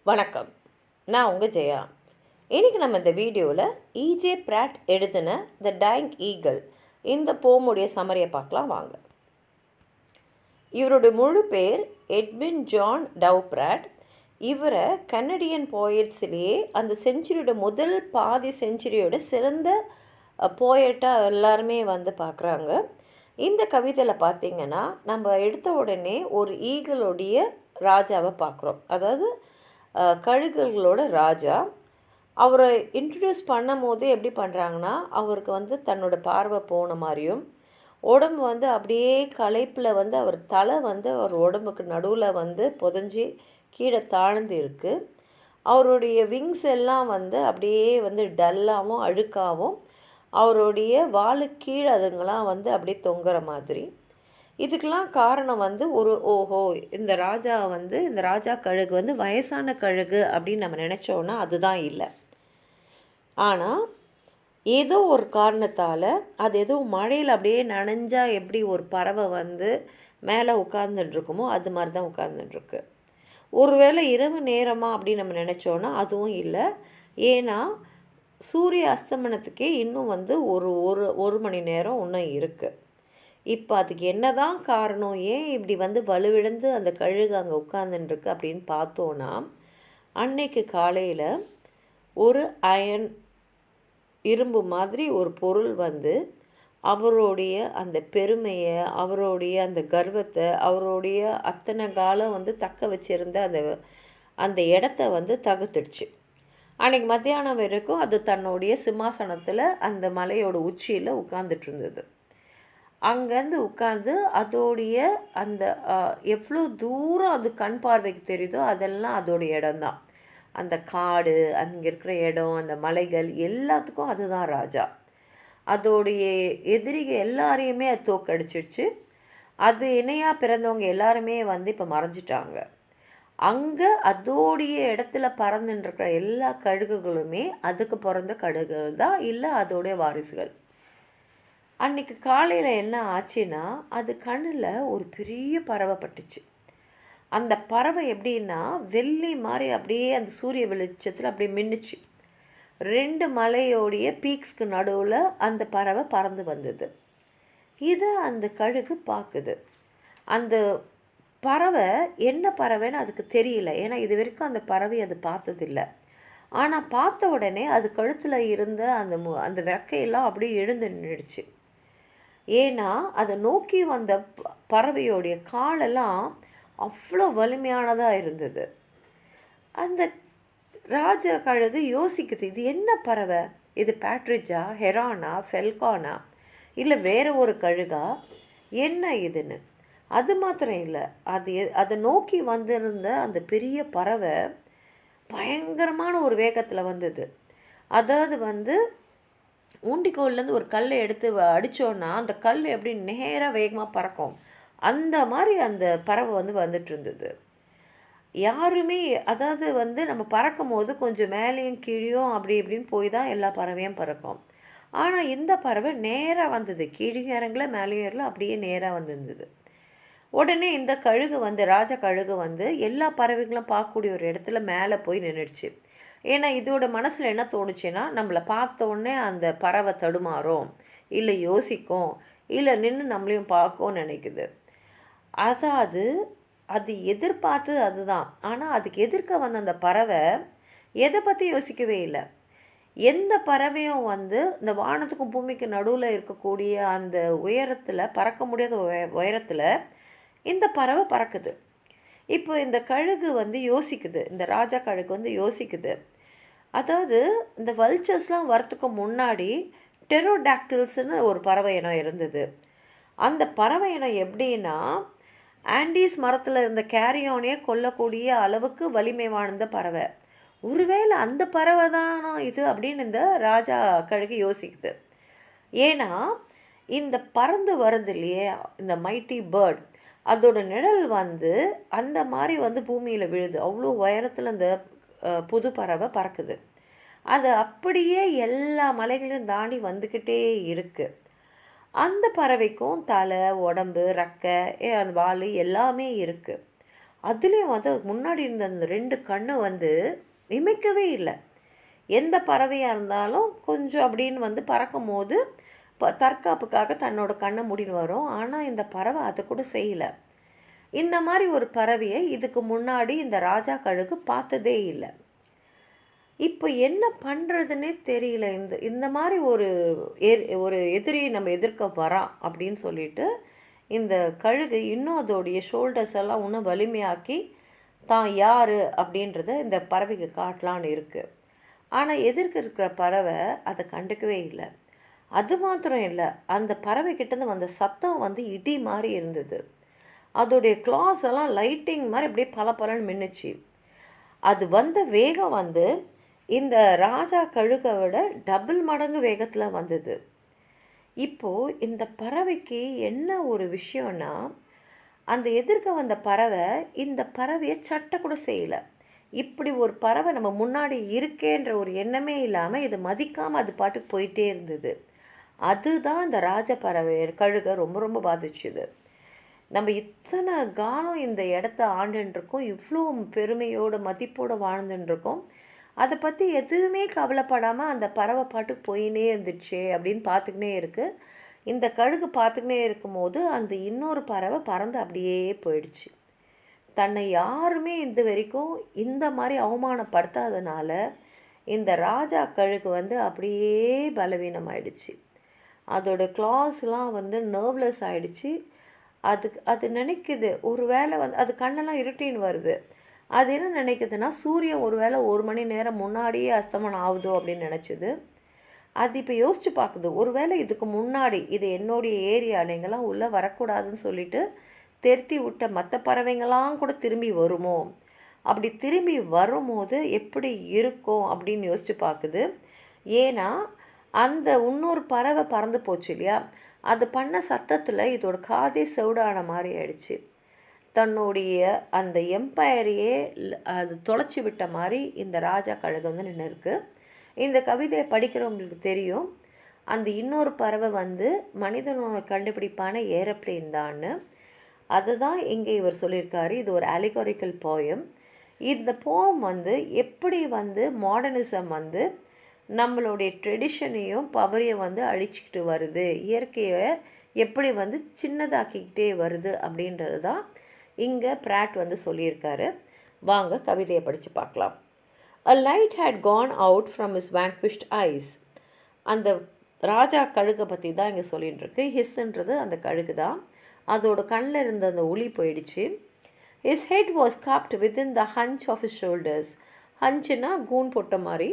வணக்கம். நான் உங்கள் ஜெயா. இன்றைக்கி நம்ம இந்த வீடியோவில் இஜே பிராட் எழுதின த டையிங் ஈகிள் இந்த போமுடைய சமரியை பார்க்கலாம் வாங்க. இவருடைய முழு பேர் எட்வின் ஜான் டவ் பிராட். இவரை கனடியன் போயட்ஸ்லேயே அந்த செஞ்சுரியோட முதல் பாதி செஞ்சுரியோட சிறந்த போயட்டாக எல்லாருமே பார்க்குறாங்க. இந்த கவிதையில் பார்த்திங்கன்னா நம்ம எடுத்த உடனே ஒரு ஈகிளுடைய ராஜாவை பார்க்குறோம். அதாவது கழுகுகளோட ராஜா. அவரை இன்ட்ரடியூஸ் பண்ணும் போது எப்படி பண்ணுறாங்கன்னா, அவருக்கு தன்னோட பார்வை போன மாதிரியும் உடம்பு அப்படியே களைப்பில் அவர் தலை அவர் உடம்புக்கு நடுவில் புதஞ்சி கீழே தாழ்ந்து இருக்குது. அவருடைய விங்ஸ் எல்லாம் அப்படியே டல்லாகவும் அழுக்காகவும் அவருடைய வாலுக்கு கீழே அதுங்கெல்லாம் அப்படியே தொங்குற மாதிரி. இதுக்கெல்லாம் காரணம் இந்த ராஜா இந்த ராஜா கழுகு வயசான கழுகு அப்படின்னு நம்ம நினச்சோன்னா அதுதான் இல்லை. ஆனால் ஏதோ ஒரு காரணத்தால் அது ஏதோ மழையில் அப்படியே நனைஞ்சா எப்படி ஒரு பறவை மேலே உட்கார்ந்துட்டுருக்குமோ அது மாதிரி தான் உட்கார்ந்துட்டுருக்கு. ஒருவேளை இரவு நேரமாக அப்படின்னு நம்ம நினச்சோன்னா அதுவும் இல்லை. ஏன்னா சூரிய அஸ்தமனத்துக்கே இன்னும் ஒரு மணி நேரம் இன்னும் இருக்குது. இப்போ அதுக்கு என்ன தான் காரணம், ஏன் இப்படி வலுவிழந்து அந்த கழுகு அங்கே உட்கார்ந்துருக்கு அப்படின்னு பார்த்தோன்னா, அன்னைக்கு காலையில் ஒரு அயன் இரும்பு மாதிரி ஒரு பொருள் அவருடைய அந்த பெருமையை, அவருடைய அந்த கர்வத்தை, அவருடைய அத்தனை காலம் தக்க வச்சிருந்த அந்த இடத்த தகர்த்துடுச்சு. அன்றைக்கி மத்தியானம் வரைக்கும் அது தன்னுடைய சிம்மாசனத்தில் அந்த மலையோட உச்சியில் உட்கார்ந்துட்டு இருந்தது. அங்கேருந்து உட்காந்து அதோடைய அந்த எவ்வளோ தூரம் அது கண் பார்வைக்கு தெரியுதோ அதெல்லாம் அதோடைய இடம்தான். அந்த காடு, அங்கே இருக்கிற இடம், அந்த மலைகள் எல்லாத்துக்கும் அதுதான் ராஜா. அதோடைய எதிரிகள் எல்லாரையுமே அது தோக்கடிச்சிடுச்சு. அது இணையாக பிறந்தவங்க எல்லாருமே இப்போ மறைஞ்சிட்டாங்க. அங்கே அதோடைய இடத்துல பறந்துட்டுருக்கிற எல்லா கழுகுகளுமே அதுக்கு பிறந்த கழுகுகள் தான், இல்லை அதோடைய வாரிசுகள். அன்றைக்கி காலையில் என்ன ஆச்சுன்னா, அது கண்ணில் ஒரு பெரிய பறவை பட்டுச்சு. அந்த பறவை எப்படின்னா வெள்ளி மாதிரி அப்படியே அந்த சூரிய வெளிச்சத்தில் அப்படியே மின்னுச்சு. 2 மலையோடைய பீக்ஸ்க்கு நடுவில் அந்த பறவை பறந்து வந்தது. இதை அந்த கழுகு பார்க்குது. அந்த பறவை என்ன பறவைன்னு அதுக்கு தெரியல. ஏன்னா இது வரைக்கும் அந்த பறவை அது பார்த்ததில்லை. ஆனால் பார்த்த உடனே அது கழுத்தில் இருந்த அந்த ரெக்கையெல்லாம் அப்படியே எழுந்து நின்றுடுச்சு. ஏன்னா அதை நோக்கி வந்த பறவையோடைய காலெல்லாம் அவ்வளோ வலிமையானதாக இருந்தது. அந்த ராஜ கழுகு யோசிக்குது, இது என்ன பறவை, இது பேட்ரிஜா, ஹெரானா, ஃபெல்கானா, இல்லை வேறு ஒரு கழுகா, என்ன இதுன்னு. அது மாத்திரம் இல்லை, அதை நோக்கி வந்திருந்த அந்த பெரிய பறவை பயங்கரமான ஒரு வேகத்தில் வந்தது. அதாவது ஊண்டிக்கோல்லேருந்து ஒரு கல்லை எடுத்து அடித்தோன்னா அந்த கல் எப்படி நேராக வேகமாக பறக்கும், அந்த மாதிரி அந்த பறவை வந்துட்டு இருந்தது. யாருமே அதாவது நம்ம பறக்கும் போது கொஞ்சம் மேலேயும் கீழேயும் அப்படி இப்படின்னு போய் தான் எல்லா பறவையும் பறக்கும். ஆனால் இந்த பறவை நேராக வந்தது, கீழே இறங்கல மேலேயும் ஏறல, அப்படியே நேராக வந்திருந்தது. உடனே இந்த கழுகு ராஜ கழுகு எல்லா பறவைகளும் பார்க்கக்கூடிய ஒரு இடத்துல மேலே போய் நின்றுடுச்சு. ஏன்னா இதோட மனசில் என்ன தோணுச்சுன்னா, நம்மளை பார்த்தோன்னே அந்த பறவை தடுமாறும், இல்லை யோசிக்கும், இல்லை நின்று நம்மளையும் பார்க்கும்னு நினைக்குது. அதாவது அது எதிர்பார்த்து அதுதான். ஆனால் அதுக்கு எதிர்க்க வந்த அந்த பறவை எதை பற்றி யோசிக்கவே இல்லை. எந்த பறவையும் இந்த வானத்துக்கும் பூமிக்கு நடுவில் இருக்கக்கூடிய அந்த உயரத்தில் பறக்க முடியாத உயரத்தில் இந்த பறவை பறக்குது. இப்போ இந்த கழுகு யோசிக்குது, இந்த ராஜா கழுகு யோசிக்குது. அதாவது இந்த வல்ச்சர்ஸ்லாம் வரத்துக்கு முன்னாடி டெரோடாக்டில்ஸ்னு ஒரு பறவை இனம் இருந்தது. அந்த பறவை இனம் எப்படின்னா ஆண்டீஸ் மரத்தில் இருந்த கேரியோனையே கொல்லக்கூடிய அளவுக்கு வலிமை வாழ்ந்த பறவை. ஒருவேளை அந்த பறவை தானா இது அப்படின்னு இந்த ராஜா கழுகு யோசிக்குது. ஏன்னா இந்த பறந்து வருது இல்லையே இந்த மைட்டி பேர்ட், அதோட நிழல் அந்த மாதிரி பூமியில் விழுது. அவ்வளோ உயரத்தில் அந்த புது பறவை பறக்குது. அது அப்படியே எல்லா மலைகளையும் தாண்டி வந்துக்கிட்டே இருக்குது. அந்த பறவைக்கும் தலை, உடம்பு, ரெக்கை, அந்த வால் எல்லாமே இருக்குது. அதுலேயும் வந்து முன்னாடி இருந்த அந்த 2 கண்ணை வந்து இமைக்கவே இல்லை. எந்த பறவையாக இருந்தாலும் கொஞ்சம் அப்படின்னு வந்து பறக்கும் போது தற்காப்புக்காக தன்னோட கண்ணை மூடின்னு வரும். ஆனால் இந்த பறவை அதை கூட செய்யலை. இந்த மாதிரி ஒரு பறவையை இதுக்கு முன்னாடி இந்த ராஜா கழுகு பார்த்ததே இல்லை. இப்போ என்ன பண்ணுறதுன்னே தெரியல. இந்த மாதிரி ஒரு எதிரி நம்ம எதிர்க்க வரான் அப்படின்னு சொல்லிட்டு இந்த கழுகு இன்னும் அதோடைய ஷோல்டர்ஸ் எல்லாம் இன்னும் வலிமையாக்கி தான் யார் அப்படின்றத இந்த பறவைக்கு காட்டலான்னு இருக்குது. ஆனால் எதிர்க்க இருக்கிற பறவை அதை கண்டுக்கவே இல்லை. அது மாத்திரம் இல்லை, அந்த பறவைக்கிட்டேருந்து வந்த சத்தம் வந்து இடி மாதிரி இருந்தது. அதோடைய கிளாஸ் எல்லாம் லைட்டிங் மாதிரி அப்படியே பலன்னு மின்னுச்சு. அது வந்த வேகம் வந்து இந்த ராஜா கழுகை விட டபுள் மடங்கு வேகத்தில் வந்தது. இப்போது இந்த பறவைக்கு என்ன ஒரு விஷயம்னா, அந்த எதிர்க்க வந்த பறவை இந்த பறவையை சட்டை கூட செய்யலை. இப்படி ஒரு பறவை நம்ம முன்னாடி இருக்கேன்ற ஒரு எண்ணமே இல்லாமல் இதை மதிக்காமல் அது பாட்டுக்கு போயிட்டே இருந்தது. அதுதான் இந்த ராஜ பறவை கழுகை ரொம்ப ரொம்ப பாதிச்சுது. நம்ம இத்தனை காலம் இந்த இடத்த ஆண்டுருக்கோம், இவ்வளோ பெருமையோடு மதிப்போடு வாழ்ந்துட்டுருக்கோம். அதை பற்றி எதுவுமே கவலைப்படாமல் அந்த பறவை பாட்டுக்கு போயினே இருந்துச்சு அப்படின்னு பார்த்துக்கினே இருக்குது. இந்த கழுகு பார்த்துக்கினே இருக்கும்போது அந்த இன்னொரு பறவை பறந்து அப்படியே போயிடுச்சு. தன்னை யாருமே இது வரைக்கும் இந்த மாதிரி அவமானப்படுத்தாதனால இந்த ராஜா கழுகு வந்து அப்படியே பலவீனமாயிடுச்சு. அதோட கிளாஸ்லாம் வந்து நர்வ்லெஸ் ஆகிடுச்சு. அது நினைக்குது ஒரு வேளை வந்து அது கண்ணெல்லாம் இருட்டின்னு வருது. அது என்ன நினைக்குதுன்னா, சூரியன் ஒரு வேளை 1 மணி நேரம் முன்னாடியே அஸ்தமனம் ஆகுதோ அப்படின்னு நினச்சிது. அது இப்போ யோசித்து பார்க்குது, ஒரு வேளை இதுக்கு முன்னாடி இது என்னுடைய ஏரியா, நீங்களாம் உள்ளே வரக்கூடாதுன்னு சொல்லிட்டு தெருத்தி விட்ட மற்ற பறவைங்களாம் கூட திரும்பி வருமோ, அப்படி திரும்பி வரும்போது எப்படி இருக்கும் அப்படின்னு யோசித்து பார்க்குது. ஏன்னா அந்த இன்னொரு பறவை பறந்து போச்சு இல்லையா, அது பண்ண சத்தத்தில் இதோட காதே செவிடான மாதிரி ஆயிடுச்சு. தன்னுடைய அந்த எம்பையரையே அது தொலைச்சி விட்ட மாதிரி இந்த ராஜா கழுகு வந்து நின்று இருக்கு. இந்த கவிதையை படிக்கிறவங்களுக்கு தெரியும், அந்த இன்னொரு பறவை வந்து மனிதனோட கண்டுபிடிப்பான ஏரோப்ளேன் தான்னு. அதுதான் இங்கே இவர் சொல்லியிருக்காரு. இது ஒரு அலிகாரிக்கல் போயம். இந்த போம் வந்து எப்படி வந்து மாடர்னிசம் வந்து நம்மளுடைய ட்ரெடிஷனையும் பவரையும் வந்து அழிச்சிக்கிட்டு வருது, இயற்கையை எப்படி வந்து சின்னதாக்கிக்கிட்டே வருது அப்படின்றது தான் இங்கே பிராட் வந்து சொல்லியிருக்காரு. வாங்க கவிதையை படித்து பார்க்கலாம். A light had gone out from his vanquished eyes. அந்த ராஜா கழுகை பற்றி தான் இங்கே சொல்லிட்டு இருக்கு. ஹிஸ்ன்றது அந்த கழுகு தான். அதோட கண்ணில் இருந்த அந்த ஒளி போயிடுச்சு. His head was cupped within the hunch of his shoulders. ஹஞ்சுனா கூன் போட்ட மாதிரி.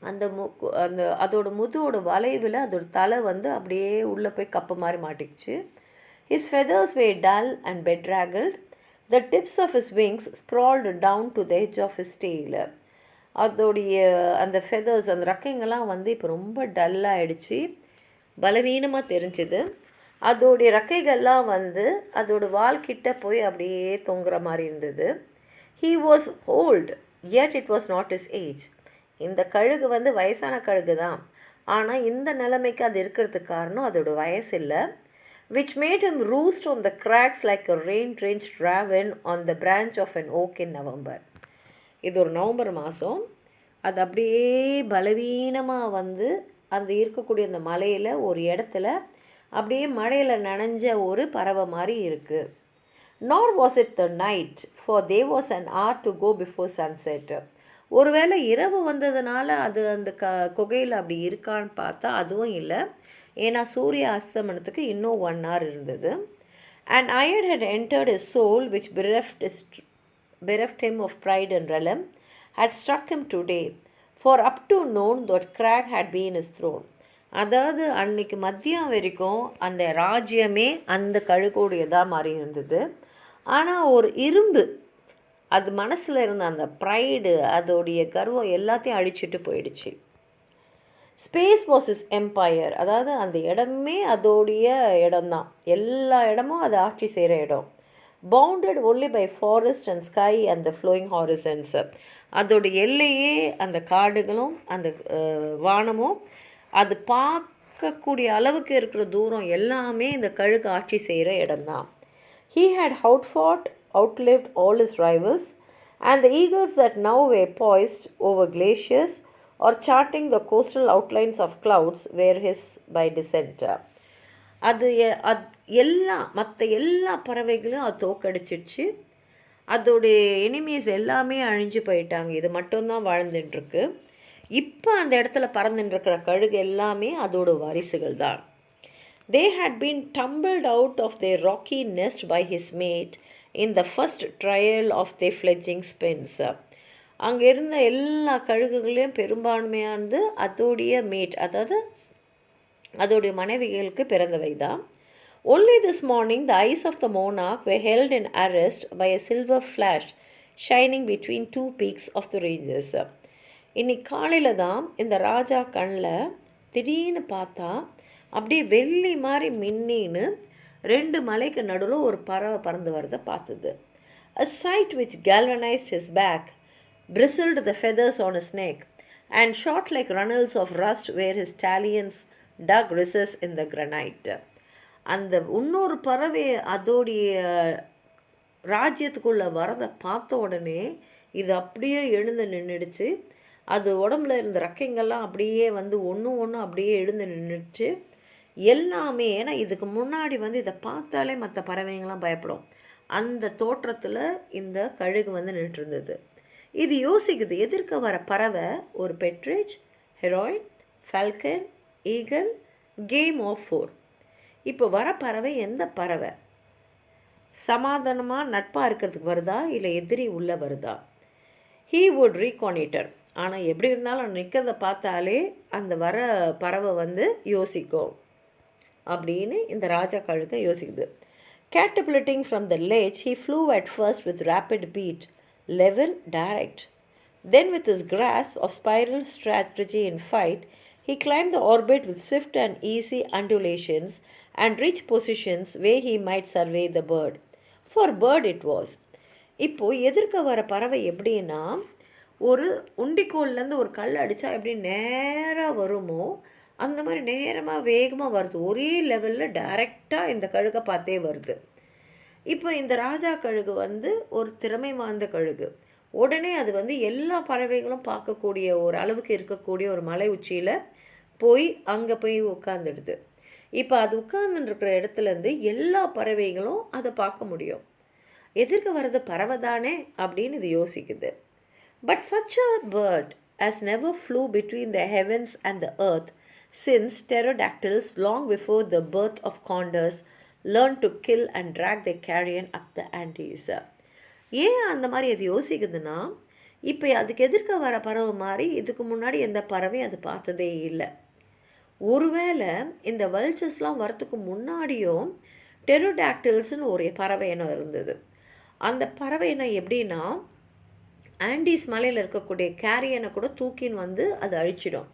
அந்த அதோட முதுவோட வளைவில் அதோட தலை வந்து அப்படியே உள்ளே போய் கப்பு மாதிரி மாட்டிக்கிச்சு. His feathers were dull and bedraggled. The tips of his wings sprawled down to the edge of his tail. அதோடைய அந்த ஃபெதர்ஸ், அந்த ரெக்கைங்கெல்லாம் வந்து இப்போ ரொம்ப டல்லாகிடுச்சு, பலவீனமாக தெரிஞ்சுது. அதோடைய ரெக்கைகள்லாம் வந்து அதோட வால்கிட்ட போய் அப்படியே தொங்குற மாதிரி இருந்தது. He was old, yet it was not his age. இந்த கழுகு வந்து வயசான கழுகு தான், ஆனால் இந்த நிலைமைக்கு அது இருக்கிறதுக்கு காரணம் அதோட வயசு இல்லை. Which made him roost on the cracks like a rain-drenched raven on the branch of an oak in November. இது ஒரு நவம்பர் மாதம். அது அப்படியே பலவீனமாக வந்து அந்த இருக்கக்கூடிய அந்த மலையில் ஒரு இடத்துல அப்படியே மழையில் நனைஞ்ச ஒரு பறவை மாதிரி இருக்குது. Nor was it the night, for there was an hour to go before sunset. ஒருவேளை இரவு வந்ததுனால அது அந்த குகையில் அப்படி இருக்கான்னு பார்த்தா அதுவும் இல்லை. ஏன்னா சூரிய அஸ்தமனத்துக்கு இன்னும் 1 hour இருந்தது. And iron had entered his soul, which bereft him of pride and realm, had struck him today, for up to noon that crag had been his throne. அதாவது அன்னைக்கு மதியம் வரைக்கும் அந்த ராஜ்யமே அந்த கழுகோடையதாக மாறி இருந்தது. ஆனால் ஒரு இரும்பு அது மனசில் இருந்த அந்த ப்ரைடு, அதோடைய கர்வம் எல்லாத்தையும் அழிச்சிட்டு போயிடுச்சு. ஸ்பேஸ் வாஸ் இஸ் எம்பையர், அதாவது அந்த இடமே அதோடைய இடம்தான், எல்லா இடமும் அது ஆட்சி செய்கிற இடம். Bounded only by forest and sky and the flowing horizons. அதோட எல்லையே அந்த காடுகளும் அந்த வானமும், அது பார்க்கக்கூடிய அளவுக்கு இருக்கிற தூரம் எல்லாமே இந்த கழுகு ஆட்சி செய்கிற இடம்தான். He had outfought outlived all his rivals, and the eagles that now were poised over glaciers or charting the coastal outlines of clouds were his by descent. அது மற்ற எல்லா பறவைகளும் அது தோக்கடிச்சிடுச்சு. அதோடைய எனிமீஸ் எல்லாமே அழிஞ்சு போயிட்டாங்க. இது மட்டும்தான் வாழ்ந்துட்டுருக்கு. இப்போ அந்த இடத்துல பறந்துட்டுருக்கிற கழுகு எல்லாமே அதோட வாரிசுகள் தான். They had been tumbled out of their rocky nest by his mate in the first trial of their fledging spins. அங்கே இருந்த எல்லா கழுகுகளையும் பெரும்பான்மையானது அதோடைய மேட், அதாவது அதோடைய மனைவிகளுக்கு பிறந்தவை தான். Only this morning the eyes of the monarch were held in arrest by a silver flash shining between two peaks of the ranges. இன்னைக்கு காலையில் தான் இந்த ராஜா கண்ணில் திடீர்னு பார்த்தா அப்படியே வெள்ளி மாதிரி மின்னின்னு 2 மலைக்கு நடுவில் ஒரு பறவை பறந்து வரதை பார்த்தது. A sight which galvanized his back, bristled the feathers on his neck, and shot like runnels of rust where his stallions dug recesses in the granite. அந்த இன்னொரு பறவை அதோடைய ராஜ்யத்துக்குள்ளே வரதை பார்த்த உடனே இது அப்படியே எழுந்து நின்றுடுச்சு. அது உடம்புல இருந்த ரக்கைங்கள்லாம் அப்படியே வந்து ஒன்று அப்படியே எழுந்து நின்றுச்சு எல்லாமே. ஏன்னா இதுக்கு முன்னாடி இதை பார்த்தாலே மற்ற பறவைங்கள்லாம் பயப்படும். அந்த தோற்றத்தில் இந்த கழுகு நின்றுட்டு இருந்தது. இது யோசிக்குது, எதிர்க்க வர பறவை ஒரு பெட்ரிச், heron, falcon, eagle, game of 4. இப்போ வர பறவை எந்த பறவை? சமாதானமாக நட்பாக இருக்கிறதுக்கு வருதா இல்லை எதிரி உள்ளே வருதா? He would reconnoitre. ஆனால் எப்படி இருந்தாலும் நிற்கிறத பார்த்தாலே அந்த வர பறவை யோசிக்கும் அப்படின்னு இந்த ராஜா கழுகு யோசிக்குது. Catapulting from the ledge, he flew at first with rapid beat, level, direct. Then with his grasp of spiral strategy in fight, he climbed the orbit with swift and easy undulations and reached positions where he might survey the bird. For bird it was. இப்போது எதிர்க்க வர பறவை எப்படின்னா, ஒரு உண்டிக்கோல்லேருந்து ஒரு கல் அடித்தா எப்படி நேராக வருமோ அந்த மாதிரி நேரமாக வேகமாக வருது. ஒரே லெவலில் டைரெக்டாக இந்த கழுகை பார்த்தே வருது. இப்போ இந்த ராஜா கழுகு ஒரு திறமை வாய்ந்த கழுகு. உடனே அது எல்லா பறவைகளும் பார்க்கக்கூடிய ஒரு அளவுக்கு இருக்கக்கூடிய ஒரு மலை உச்சியில் போய் அங்கே போய் உட்காந்துடுது. இப்போ அது உட்கார்ந்துருக்கிற இடத்துலேருந்து எல்லா பறவைகளும் அதை பார்க்க முடியும். எதிர்க்க வர்றது பறவை தானே அப்படின்னு இது யோசிக்குது. But such a bird as never flew between the heavens and the earth since pterodactyls long before the birth of condors learned to kill and drag their carrion up the Andes. ஏன் அந்த மாதிரி அது யோசிக்குதுன்னா, இப்போ அதுக்கு எதிர்க்க வர பறவை மாதிரி இதுக்கு முன்னாடி எந்த பறவையும் அது பார்த்ததே இல்லை. ஒருவேளை இந்த வல்ச்சர்ஸ்லாம் வரத்துக்கு முன்னாடியும் டெரோடாக்டில்ஸ்னு ஒரு பறவை இனம் இருந்தது. அந்த பறவை இனம் எப்படின்னா, ஆண்டீஸ் மலையில் இருக்கக்கூடிய கேரியனை கூட தூக்கின்னு அது அழிச்சிடும்.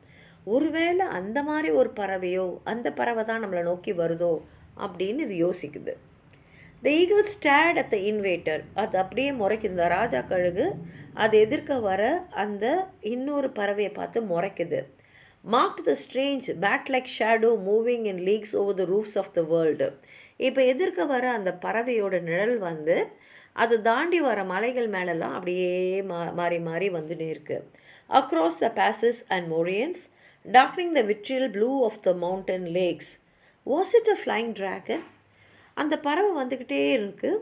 ஒருவேளை அந்த மாதிரி ஒரு பறவையோ அந்த பறவை தான் நம்மளை நோக்கி வருதோ அப்படின்னு இது யோசிக்குது. The eagle start at the invader. அது அப்படியே முறைக்குது. இந்த ராஜா கழுகு அது எதிர்க்க வர அந்த இன்னொரு பறவையை பார்த்து முறைக்குது. Marked the strange bat like shadow moving in leagues over the roofs of the world. இப்போ எதிர்க்க வர அந்த பறவையோட நிழல் அது தாண்டி வர மலைகள் மேலெல்லாம் அப்படியே மாறி மாறி வந்துட்டே இருக்குது. Across the passes and moraines, darkening the vitriol blue of the mountain lakes. Was it a flying dragon? அந்த பறவை வந்துக்கிட்டே இருக்கு.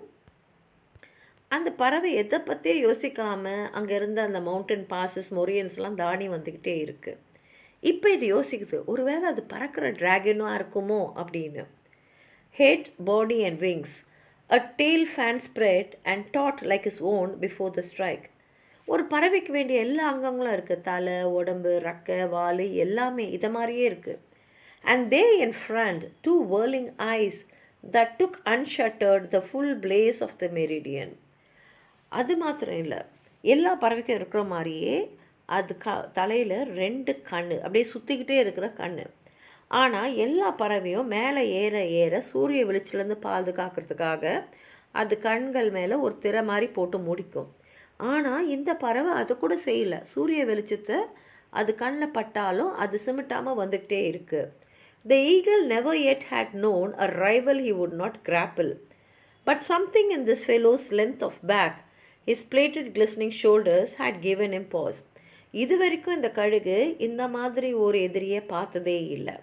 அந்த பறவை எதை பற்றியே யோசிக்காமல் அங்கே இருந்த அந்த மவுண்டன் பாசஸ் மொரியன்ஸ்லாம் தாண்டி வந்துக்கிட்டே இருக்குது. இப்போ இது யோசிக்குது, ஒருவேளை அது பறக்கிற ட்ராகனாக இருக்குமோ அப்படின்னு. Head, body and wings, a tail fan spread and taut like his own before the strike. ஒரு பறவைக்கு வேண்டிய எல்லா அங்கங்களும் இருக்குது. தலை, உடம்பு, ரக்கை, வால் எல்லாமே இதை மாதிரியே இருக்குது. And there in front 2 whirling eyes that took unshuttered the full blaze of the meridian. அது மாத்திரம் இல்லை, எல்லா பறவைக்கும் இருக்கிற மாதிரியே அது தலையில் 2 கண் அப்படியே சுற்றிக்கிட்டே இருக்கிற கண். ஆனால் எல்லா பறவையும் மேலே ஏற ஏற சூரிய வெளிச்சிலேருந்து பாதுகாக்கிறதுக்காக அது கண்கள் மேலே ஒரு திரை மாதிரி போட்டு முடிக்கும். ஆனால் இந்த பறவை அது கூட செய்யலை. சூரிய வெளிச்சத்தை அது கண்ணில் பட்டாலும் அது சிமிட்டாமல் வந்துக்கிட்டே இருக்குது. த eagle never yet had known a rival he would not grapple. But something in this fellow's length of back, his plated glistening shoulders had given him pause. இது வரைக்கும் இந்த கழுகு இந்த மாதிரி ஒரு எதிரியை பார்த்ததே இல்லை.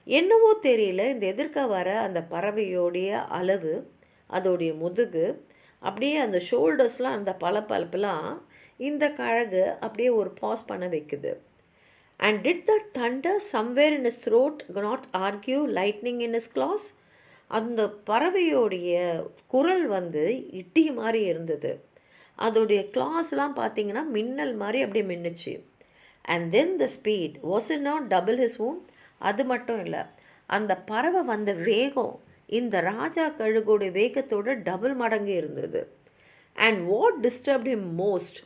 என்னவோ தெரியல, இந்த எதிர்க்க வர அந்த பறவையோடைய அளவு, அதோடைய முதுகு, அப்படியே அந்த ஷோல்டர்ஸ்லாம், அந்த பளபளப்புலாம் இந்த கழுகு அப்படியே ஒரு பாஸ் பண்ண வைக்குது. And did that thunder somewhere in his throat not argue lightning in his claws? அந்த பறவையோடைய குரல் வந்து இட்டி மாதிரி இருந்தது. அதோடைய கிளாஸ்லாம் பார்த்தீங்கன்னா மின்னல் மாதிரி அப்படியே மின்னுச்சு. And then the speed was it not double his wound? அது மட்டும் இல்லை, அந்த பறவை வந்த வேகம் இந்த ராஜா கழுகுடைய வேகத்தோட டபுள் மடங்கு இருந்தது. And what disturbed him most,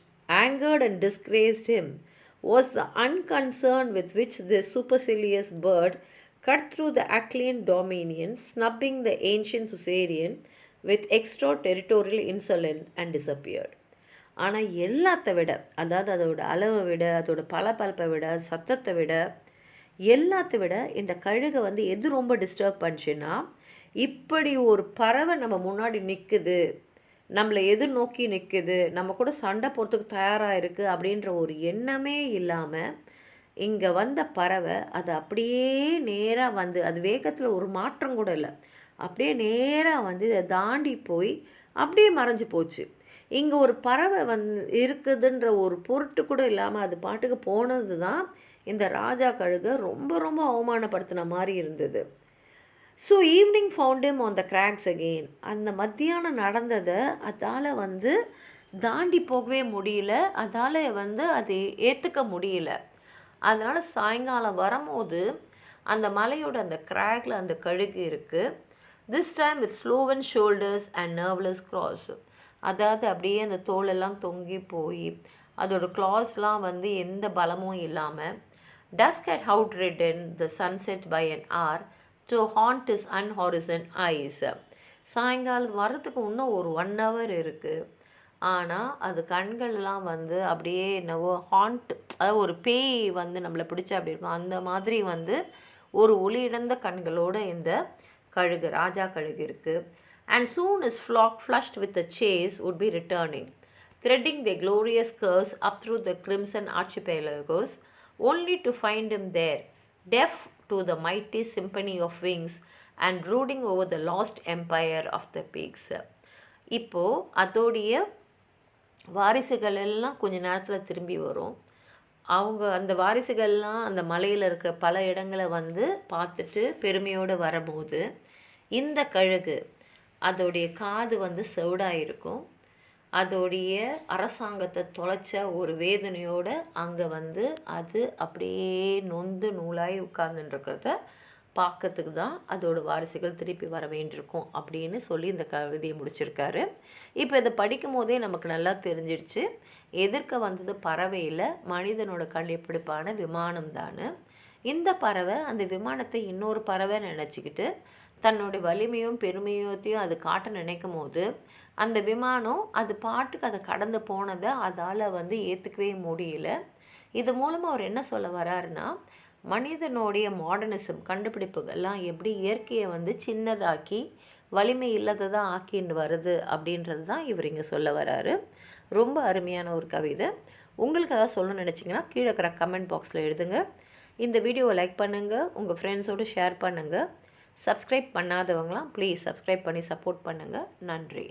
angered and disgraced him, was the unconcern with which this supercilious bird cut through the Achaean dominion, snubbing the ancient Caesarian with extraterritorial insolence and disappeared. ஆனால் எல்லாத்தை விட, அதாவது அதோட அளவை விட, அதோட பளபளப்பை விட, சத்தத்தை விட, எல்லாத்தை விட இந்த கழுகை வந்து எது ரொம்ப டிஸ்டர்ப் பண்ணுச்சுன்னா, இப்படி ஒரு பறவை நம்ம முன்னாடி நிற்குது, நம்மளை எதிர்நோக்கி நிற்குது, நம்ம கூட சண்டை போகிறதுக்கு தயாராக இருக்குது அப்படின்ற ஒரு எண்ணமே இல்லாமல் இங்கே வந்த பறவை அது அப்படியே நேராக வந்து, அது வேகத்தில் ஒரு மாற்றம் கூட இல்லை, அப்படியே நேராக வந்து இதை தாண்டி போய் அப்படியே மறைஞ்சு போச்சு. இங்கே ஒரு பறவை இருக்குதுன்ற ஒரு பொருட்டு கூட இல்லாமல் அது பாட்டுக்கு போனது தான் இந்த ராஜா கழுகை ரொம்ப ரொம்ப அவமானப்படுத்தின மாதிரி இருந்தது. So evening found him on the cracks again. அந்த மத்தியானம் நடந்ததை அதால் தாண்டி போகவே முடியல, அதால் அதை ஏற்றுக்க முடியல. அதனால் சாயங்காலம் வரும்போது அந்த மலையோட அந்த கிராக்ல அந்த கழுகு இருக்குது. This time with sloven shoulders and nerveless claws. அதாவது அப்படியே அந்த தோலெல்லாம் தொங்கி போய் அதோட க்ளாஸ்லாம் எந்த பலமும் இல்லாமல், Tusk had outridden the sunset by an hour to haunt his unhorizon eyes. சாயங்காலம் வரத்துக்கு இன்னும் ஒரு 1 hour இருக்குது. ஆனால் அது கண்கள்லாம் அப்படியே என்னவோ ஹாண்ட், அதாவது ஒரு பேய் நம்மளை பிடிச்சா அப்படி இருக்கும், அந்த மாதிரி ஒரு ஒளி இழந்த கண்களோட இந்த கழுகு, ராஜா கழுகு இருக்குது. And soon his flock flushed with the chase would be returning, threading their glorious curves up through the crimson archipelagos, only to find him there, deaf to the mighty symphony of wings and brooding over the lost empire of the peaks. இப்போது அதோடைய வாரிசுகள் எல்லாம் கொஞ்ச நேரத்தில் திரும்பி வரும். அவங்க அந்த வாரிசுகள்லாம் அந்த மலையில் இருக்கிற பல இடங்களை பார்த்துட்டு பெருமையோடு வரும்போது இந்த கழுகு அதோடைய காது செவிடாக இருக்கும். அதோடைய அரசாங்கத்தை தொலைச்ச ஒரு வேதனையோடு அங்கே அது அப்படியே நொந்து நூலாகி உட்கார்ந்துருக்கிறத பார்க்கறதுக்கு தான் அதோட வாரிசுகள் திருப்பி வர வேண்டியிருக்கும் அப்படின்னு சொல்லி இந்த கவிதையை முடிச்சிருக்காரு. இப்போ இதை படிக்கும் போதே நமக்கு நல்லா தெரிஞ்சிடுச்சு, எதிர்க்க வந்தது பறவையில் மனிதனோட கண்டுபிடிப்பான விமானம் தான். இந்த பறவை அந்த விமானத்தை இன்னொரு பறவை நினச்சிக்கிட்டு தன்னுடைய வலிமையும் பெருமையத்தையும் அது காட்ட நினைக்கும் போது அந்த விமானம் அது பாட்டுக்கு அதை கடந்து போனதை அதால் ஏற்றுக்கவே முடியல. இது மூலமாக அவர் என்ன சொல்ல வராருன்னா, மனிதனுடைய மாடர்னிசம் கண்டுபிடிப்புகள்லாம் எப்படி இயற்கையை சின்னதாக்கி வலிமை இல்லாததான் ஆக்கின்னு வருது அப்படின்றது தான் இவர் இங்கே சொல்ல வராரு. ரொம்ப அருமையான ஒரு கவிதை. உங்களுக்கு அதாவது சொல்லணும்னு நினச்சிங்கன்னா கீழே இருக்கிற கமெண்ட் பாக்ஸில் எழுதுங்க. இந்த வீடியோவை லைக் பண்ணுங்கள், உங்கள் ஃப்ரெண்ட்ஸோடு ஷேர் பண்ணுங்கள். சப்ஸ்கிரைப் பண்ணாதவங்களாம் ப்ளீஸ் சப்ஸ்கிரைப் பண்ணி சப்போர்ட் பண்ணுங்கள். நன்றி.